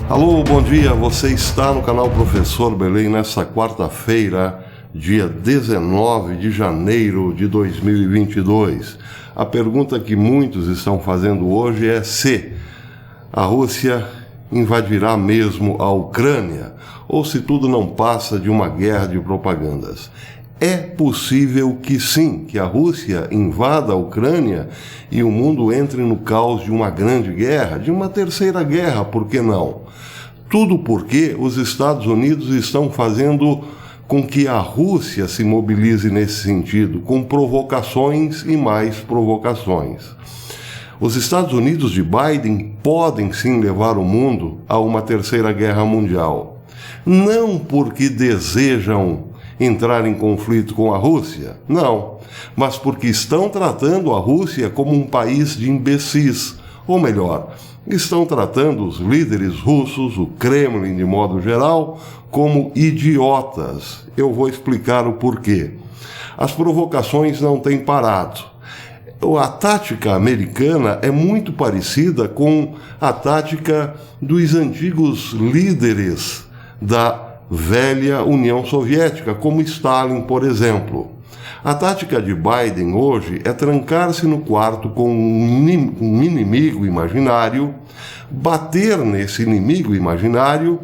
Alô, bom dia, você está no canal Professor Belém nesta quarta-feira, dia 19 de janeiro de 2022. A pergunta que muitos estão fazendo hoje é se a Rússia invadirá mesmo a Ucrânia ou se tudo não passa de uma guerra de propagandas. É possível que sim, que a Rússia invada a Ucrânia e o mundo entre no caos de uma grande guerra, de uma terceira guerra, por que não? Tudo porque os Estados Unidos estão fazendo com que a Rússia se mobilize nesse sentido, com provocações e mais provocações. Os Estados Unidos de Biden podem sim levar o mundo a uma terceira guerra mundial. Não porque desejam entrar em conflito com a Rússia, não, mas porque estão tratando a Rússia como um país de imbecis, ou melhor, estão tratando os líderes russos, o Kremlin de modo geral, como idiotas. Eu vou explicar o porquê. As provocações não têm parado. A tática americana é muito parecida com a tática dos antigos líderes da velha União Soviética, como Stalin, por exemplo. A tática de Biden hoje é trancar-se no quarto com um inimigo imaginário, bater nesse inimigo imaginário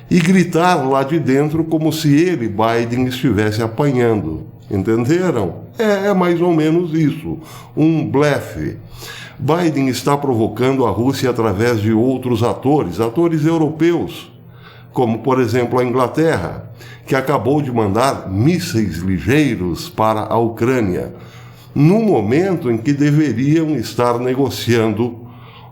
e gritar lá de dentro como se ele, Biden, estivesse apanhando. Entenderam? É mais ou menos isso, um blefe. Biden está provocando a Rússia através de outros atores europeus, como, por exemplo, a Inglaterra, que acabou de mandar mísseis ligeiros para a Ucrânia, no momento em que deveriam estar negociando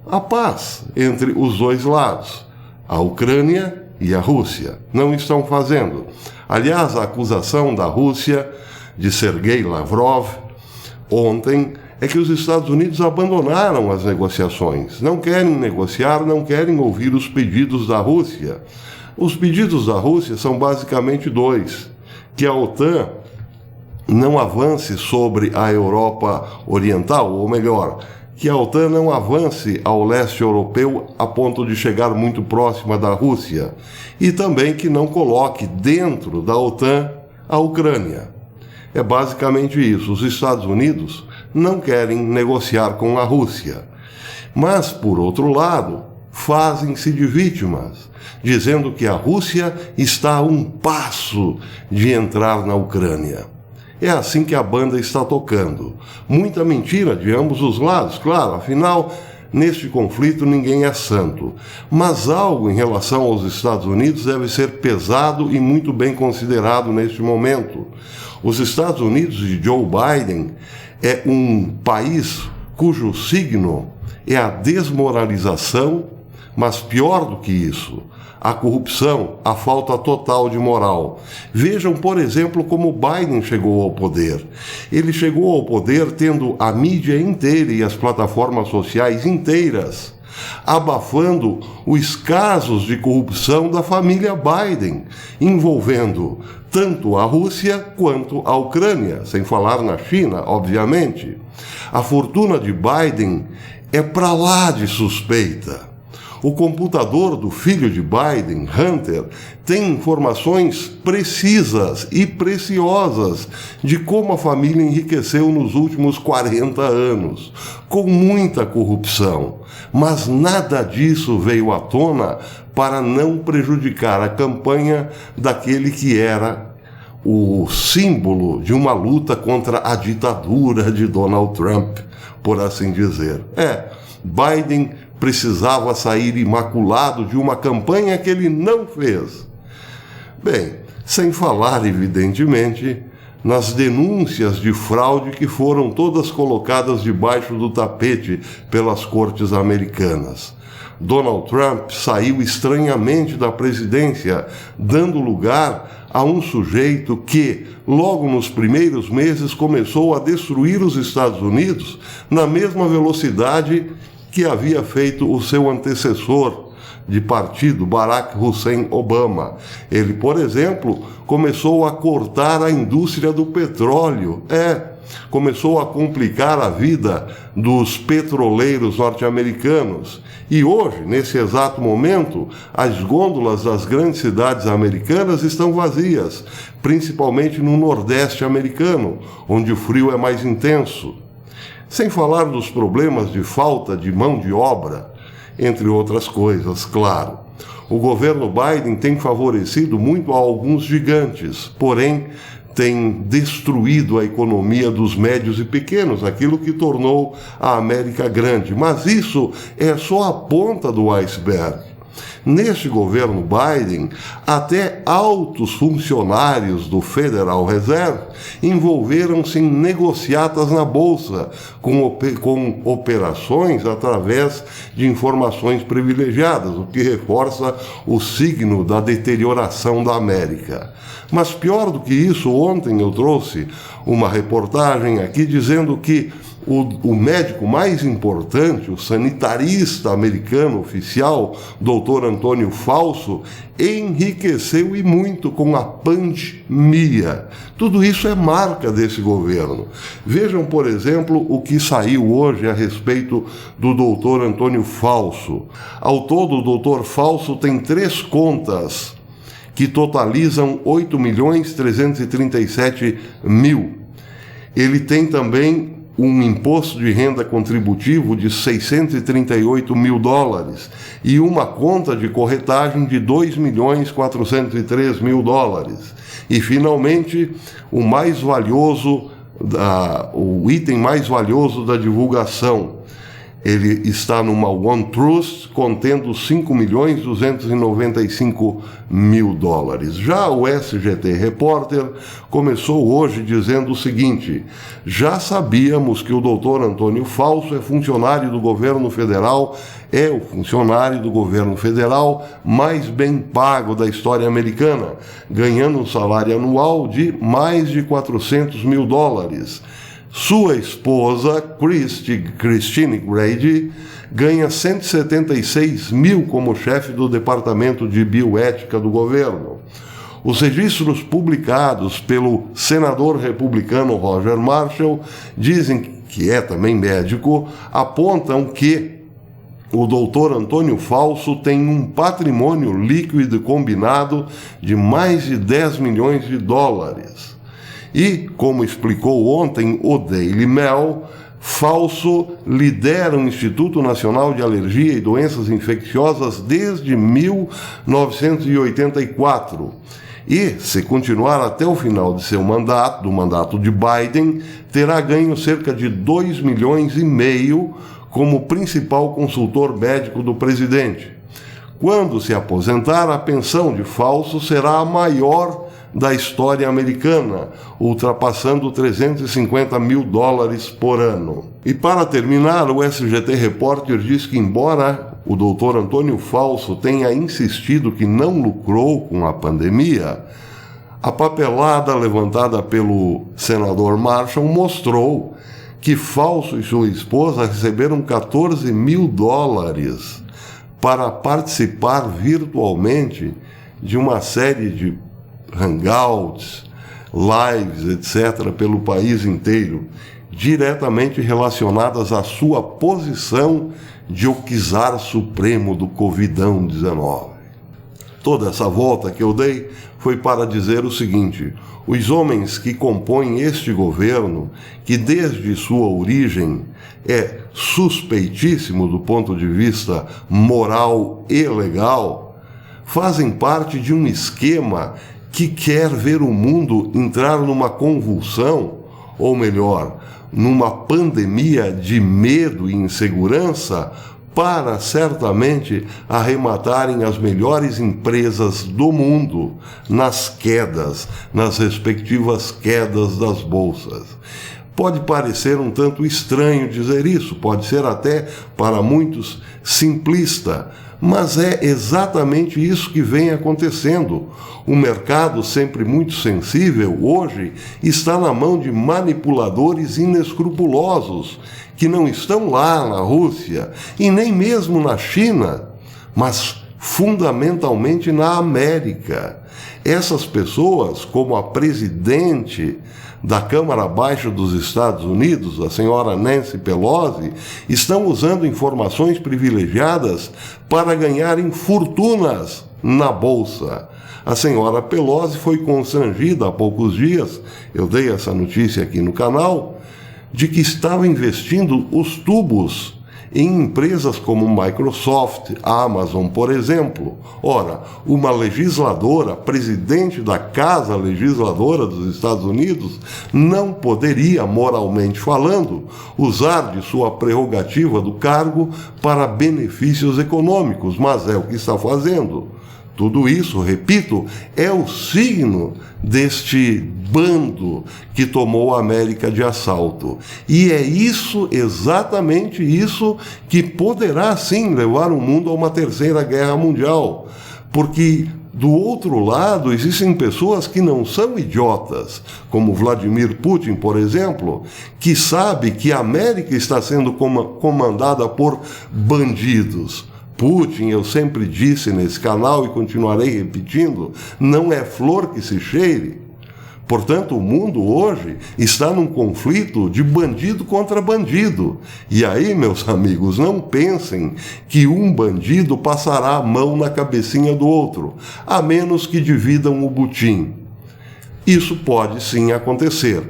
a paz entre os dois lados, a Ucrânia e a Rússia. Não estão fazendo. Aliás, a acusação da Rússia, de Sergei Lavrov, ontem, é que os Estados Unidos abandonaram as negociações. Não querem negociar, não querem ouvir os pedidos da Rússia. Os pedidos da Rússia são basicamente dois: que a OTAN não avance sobre a Europa Oriental, ou melhor, que a OTAN não avance ao leste europeu a ponto de chegar muito próxima da Rússia, e também que não coloque dentro da OTAN a Ucrânia. É basicamente isso. Os Estados Unidos não querem negociar com a Rússia. Mas, por outro lado, fazem-se de vítimas, dizendo que a Rússia está a um passo de entrar na Ucrânia. É assim que a banda está tocando. Muita mentira de ambos os lados, claro, afinal, neste conflito ninguém é santo. Mas algo em relação aos Estados Unidos deve ser pesado e muito bem considerado neste momento. Os Estados Unidos de Joe Biden é um país cujo signo é a desmoralização, mas pior do que isso, a corrupção, a falta total de moral. Vejam, por exemplo, como Biden chegou ao poder. Ele chegou ao poder tendo a mídia inteira e as plataformas sociais inteiras abafando os casos de corrupção da família Biden, envolvendo tanto a Rússia quanto a Ucrânia, sem falar na China, obviamente. A fortuna de Biden é para lá de suspeita. O computador do filho de Biden, Hunter, tem informações precisas e preciosas de como a família enriqueceu nos últimos 40 anos, com muita corrupção. Mas nada disso veio à tona para não prejudicar a campanha daquele que era o símbolo de uma luta contra a ditadura de Donald Trump, por assim dizer. Biden precisava sair imaculado de uma campanha que ele não fez. Bem, sem falar, evidentemente, nas denúncias de fraude que foram todas colocadas debaixo do tapete pelas cortes americanas. Donald Trump saiu estranhamente da presidência, dando lugar a um sujeito que, logo nos primeiros meses, começou a destruir os Estados Unidos na mesma velocidade que havia feito o seu antecessor de partido, Barack Hussein Obama. Ele, por exemplo, começou a cortar a indústria do petróleo. começou a complicar a vida dos petroleiros norte-americanos. E hoje, nesse exato momento, as gôndolas das grandes cidades americanas estão vazias, principalmente no Nordeste americano, onde o frio é mais intenso. Sem falar dos problemas de falta de mão de obra, entre outras coisas, claro. O governo Biden tem favorecido muito a alguns gigantes, porém tem destruído a economia dos médios e pequenos, aquilo que tornou a América grande. Mas isso é só a ponta do iceberg. Neste governo Biden, até altos funcionários do Federal Reserve envolveram-se em negociatas na Bolsa, com operações através de informações privilegiadas, o que reforça o signo da deterioração da América. Mas pior do que isso, ontem eu trouxe uma reportagem aqui dizendo que o médico mais importante, o sanitarista americano oficial, Dr. Antônio Fauci, enriqueceu e muito com a pandemia. Tudo isso é marca desse governo. Vejam, por exemplo, o que saiu hoje a respeito do Dr. Antônio Fauci. Ao todo, o Dr. Fauci tem 3 contas que totalizam 8.337.000. Ele tem também um imposto de renda contributivo de $638 mil e uma conta de corretagem de $2.403.000. E, finalmente, o item mais valioso da divulgação. Ele está numa OneTrust contendo $5.295.000. Já o SGT Repórter começou hoje dizendo o seguinte: já sabíamos que o Dr. Antônio Fauci é o funcionário do governo federal mais bem pago da história americana, ganhando um salário anual de mais de $400 mil. Sua esposa, Christine Grady, ganha $176 mil como chefe do Departamento de Bioética do governo. Os registros publicados pelo senador republicano Roger Marshall, dizem que é também médico, apontam que o Dr. Antônio Fauci tem um patrimônio líquido combinado de mais de $10 milhões. E, como explicou ontem o Daily Mail, Fauci lidera o Instituto Nacional de Alergia e Doenças Infecciosas desde 1984. E, se continuar até o final de seu mandato, do mandato de Biden, terá ganho cerca de $2,5 milhões como principal consultor médico do presidente. Quando se aposentar, a pensão de Fauci será a maior da história americana, ultrapassando $350 mil por ano. E para terminar, o SGT Repórter diz que, embora o Dr. Antônio Fauci tenha insistido que não lucrou com a pandemia, a papelada levantada pelo senador Marshall mostrou que Fauci e sua esposa receberam $14 mil para participar virtualmente de uma série de hangouts, lives, etc., pelo país inteiro, diretamente relacionadas à sua posição de o czar supremo do Covidão-19. Toda essa volta que eu dei foi para dizer o seguinte: os homens que compõem este governo, que desde sua origem é suspeitíssimo do ponto de vista moral e legal, fazem parte de um esquema que quer ver o mundo entrar numa convulsão, ou melhor, numa pandemia de medo e insegurança, para certamente arrematarem as melhores empresas do mundo nas respectivas quedas das bolsas. Pode parecer um tanto estranho dizer isso, pode ser até para muitos simplista, mas é exatamente isso que vem acontecendo. O mercado, sempre muito sensível, hoje está na mão de manipuladores inescrupulosos, que não estão lá na Rússia e nem mesmo na China, mas fundamentalmente na América. Essas pessoas, como a presidente da Câmara Baixa dos Estados Unidos, a senhora Nancy Pelosi, estão usando informações privilegiadas para ganharem fortunas na Bolsa. A senhora Pelosi foi constrangida há poucos dias, eu dei essa notícia aqui no canal, de que estava investindo os tubos em empresas como Microsoft, Amazon, por exemplo. Ora, uma legisladora, presidente da Casa Legisladora dos Estados Unidos, não poderia, moralmente falando, usar de sua prerrogativa do cargo para benefícios econômicos, mas é o que está fazendo. Tudo isso, repito, é o signo deste bando que tomou a América de assalto. E é isso, exatamente isso, que poderá sim levar o mundo a uma terceira guerra mundial. Porque do outro lado existem pessoas que não são idiotas, como Vladimir Putin, por exemplo, que sabe que a América está sendo comandada por bandidos. Putin, eu sempre disse nesse canal e continuarei repetindo, não é flor que se cheire. Portanto, o mundo hoje está num conflito de bandido contra bandido. E aí, meus amigos, não pensem que um bandido passará a mão na cabecinha do outro, a menos que dividam o butim. Isso pode sim acontecer,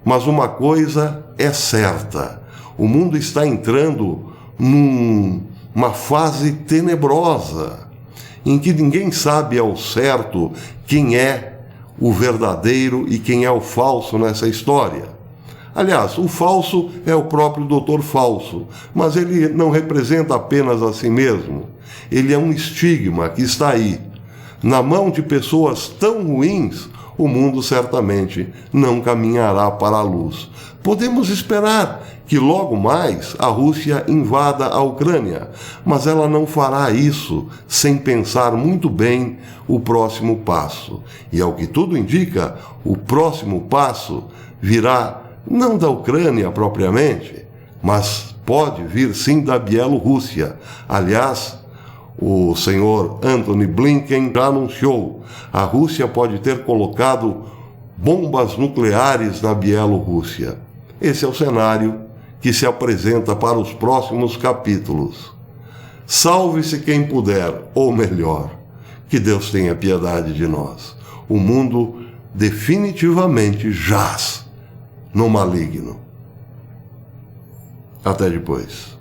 mas uma coisa é certa: o mundo está entrando numa fase tenebrosa, em que ninguém sabe ao certo quem é o verdadeiro e quem é o falso nessa história. Aliás, o falso é o próprio Dr. Falso, mas ele não representa apenas a si mesmo. Ele é um estigma que está aí. Na mão de pessoas tão ruins, o mundo certamente não caminhará para a luz. Podemos esperar que logo mais a Rússia invada a Ucrânia, mas ela não fará isso sem pensar muito bem o próximo passo. E ao que tudo indica, o próximo passo virá não da Ucrânia propriamente, mas pode vir sim da Bielorrússia. Aliás, o senhor Antony Blinken já anunciou, a Rússia pode ter colocado bombas nucleares na Bielorrússia. Esse é o cenário que se apresenta para os próximos capítulos. Salve-se quem puder, ou melhor, que Deus tenha piedade de nós. O mundo definitivamente jaz no maligno. Até depois.